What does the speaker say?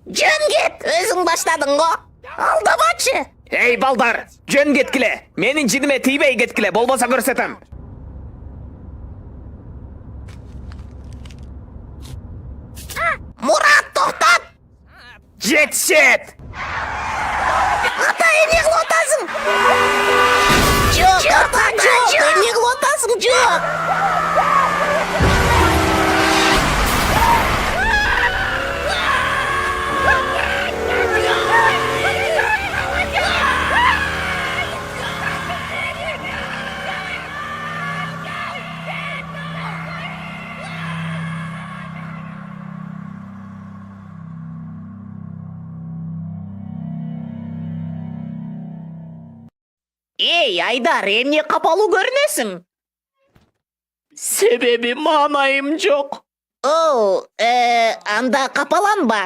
Жөн кет, өзүң баштадың го. Алдамачы. Ey balдар, жөн кеткиле. Менин жидиме тийбей кеткиле, болбосо көрсөтөм. Мурат, токтот. Жетишет. Ата, эмне кылып атасың? Жок, ата, жок. Эмне кылып атасың? Жок. Эй, Айдар, эмне капалуу көрүнөсүң? Себеби маанайым жок. Анда капаланба.